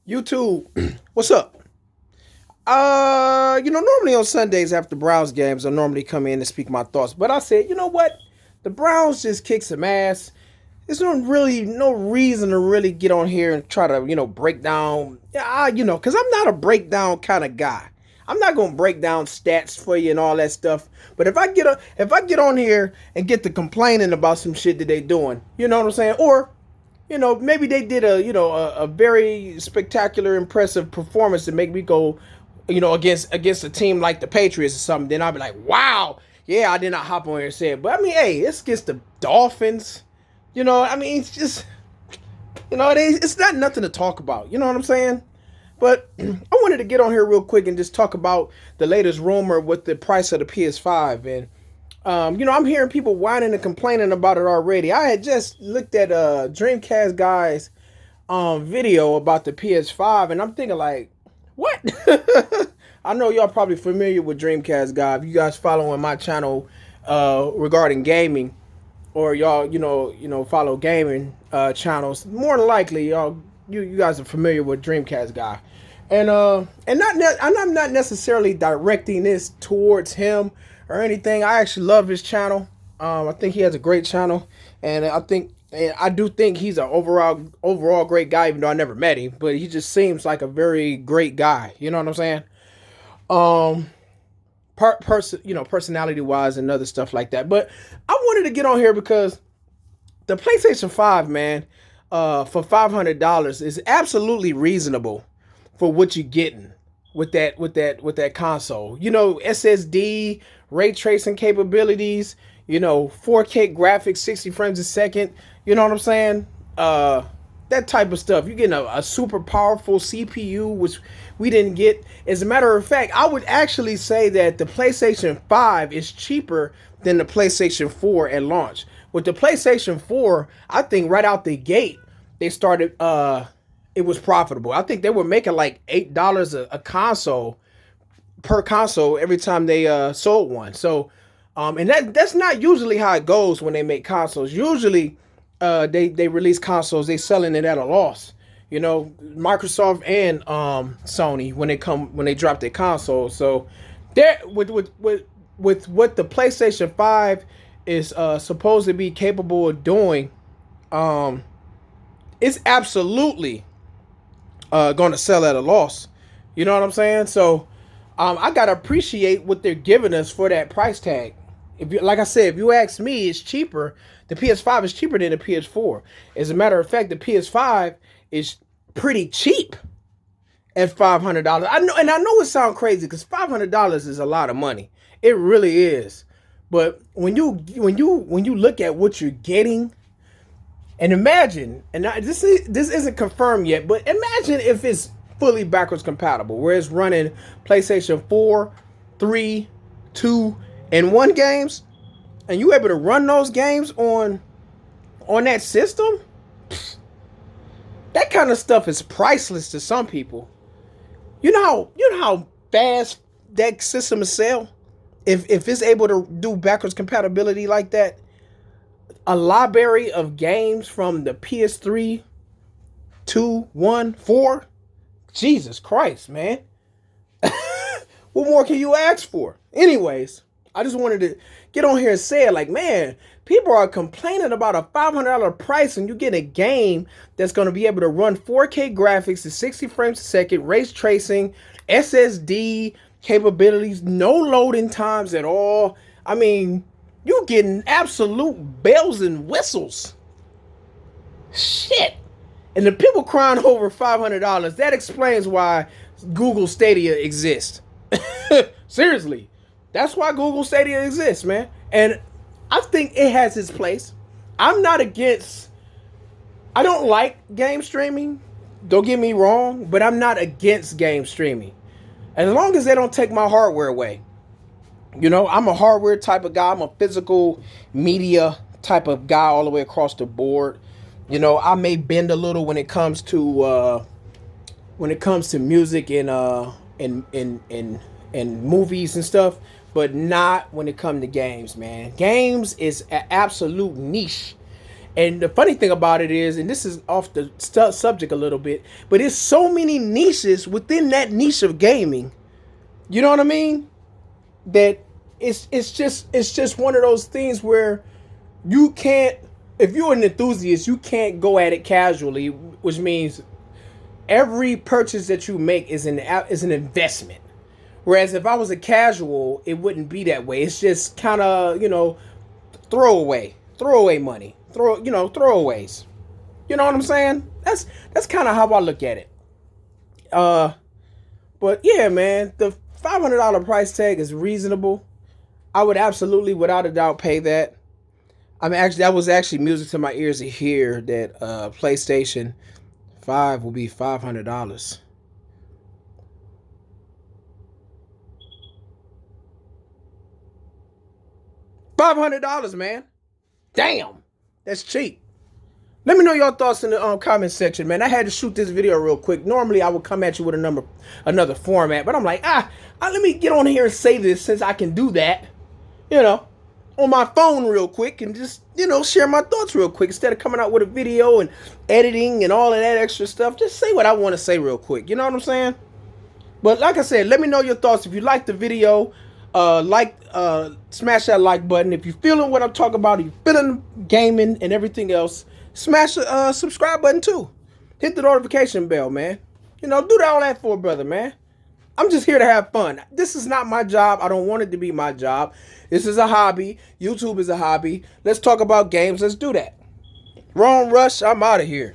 YouTube, what's up? Normally on Sundays after Browns games, I normally come in and speak my thoughts. But I said, you know what? The Browns just kick some ass. There's no reason to really get on here and try to, break down. Because I'm not a breakdown kind of guy. I'm not gonna break down stats for you and all that stuff. But if I get on here and get to complaining about some shit that they doing, you know what I'm saying? Or maybe they did a very spectacular, impressive performance to make me go, against a team like the Patriots or something. Then I'll be like, wow, yeah, I did not hop on here and say it. But I mean, hey, it's against the Dolphins. It's just, it's not nothing to talk about. You know what I'm saying? But I wanted to get on here real quick and just talk about the latest rumor with the price of the PS5. And I'm hearing people whining and complaining about it already. I had just looked at Dreamcast guy's video about the PS5, and I'm thinking like, what? I know y'all probably familiar with Dreamcast guy. If you guys following my channel regarding gaming, or y'all follow gaming channels, more than likely you guys are familiar with Dreamcast guy. I'm not necessarily directing this towards him or anything. I actually love his channel. I think he has a great channel, and I do think he's an overall great guy. Even though I never met him, but he just seems like a very great guy. You know what I'm saying? Um, personality wise and other stuff like that. But I wanted to get on here because the PlayStation 5, man, for $500 is absolutely reasonable for what you're getting with that console. SSD, ray tracing capabilities, 4K graphics, 60 frames a second. You know what I'm saying? That type of stuff. You're getting a super powerful CPU, which we didn't get. As a matter of fact, I would actually say that the PlayStation 5 is cheaper than the PlayStation 4 at launch. With the PlayStation 4, I think right out the gate, they started it was profitable. I think they were making like $8 a console per console every time they sold one. So and that's not usually how it goes when they make consoles. Usually they release consoles, they selling it at a loss. Microsoft and Sony when they drop their consoles. So there with what the PlayStation 5 is supposed to be capable of doing, it's absolutely going to sell at a loss. You know what I'm saying? So I gotta appreciate what they're giving us for that price tag. Like I said, if you ask me, it's cheaper. The PS5 is cheaper than the PS4. As a matter of fact, the PS5 is pretty cheap at $500. I know it sounds crazy because $500 is a lot of money. It really is. But when you look at what you're getting, and imagine, and this isn't confirmed yet, but imagine if it's fully backwards compatible, where it's running PlayStation 4, 3, 2, and 1 games, and you able to run those games on that system. That kind of stuff is priceless to some people. You know how fast that system is sell? If it's able to do backwards compatibility like that, a library of games from the PS3, 2, 1, 4. Jesus Christ, man. What more can you ask for? Anyways, I just wanted to get on here and say it like, man, people are complaining about a $500 price and you get a game that's going to be able to run 4K graphics at 60 frames a second, ray tracing, SSD capabilities, no loading times at all. I mean, you getting absolute bells and whistles. Shit. And the people crying over $500, that explains why Google Stadia exists. Seriously. That's why Google Stadia exists, man. And I think it has its place. I don't like game streaming. Don't get me wrong, but I'm not against game streaming. As long as they don't take my hardware away. I'm a hardware type of guy. I'm a physical media type of guy all the way across the board. I may bend a little when it comes to music and movies and stuff, but not when it comes to games, man. Games is an absolute niche, And the funny thing about it is, and this is off the subject a little bit, but there's so many niches within that niche of gaming. You know what I mean? That it's just one of those things where you can't, if you're an enthusiast, you can't go at it casually, which means every purchase that you make is an investment. Whereas if I was a casual, it wouldn't be that way. It's just kind of, throwaway money, throwaways. You know what I'm saying? That's kind of how I look at it. But yeah, man, the $500 price tag is reasonable. I would absolutely, without a doubt, pay that. I mean, actually, that was actually music to my ears to hear that PlayStation 5 will be $500. $500, man. Damn, that's cheap. Let me know your thoughts in the comment section, man. I had to shoot this video real quick. Normally, I would come at you with another format, but I'm like, let me get on here and say this since I can do that, on my phone real quick and just, share my thoughts real quick instead of coming out with a video and editing and all of that extra stuff. Just say what I want to say real quick. You know what I'm saying? But like I said, let me know your thoughts. If you like the video, smash that like button. If you're feeling what I'm talking about, if you're feeling gaming and everything else, smash the subscribe button too. Hit the notification bell, man. Do all that for a brother, man. I'm just here to have fun. This is not my job. I don't want it to be my job. This is a hobby. YouTube is a hobby. Let's talk about games. Let's do that. Wrong Rush, I'm out of here.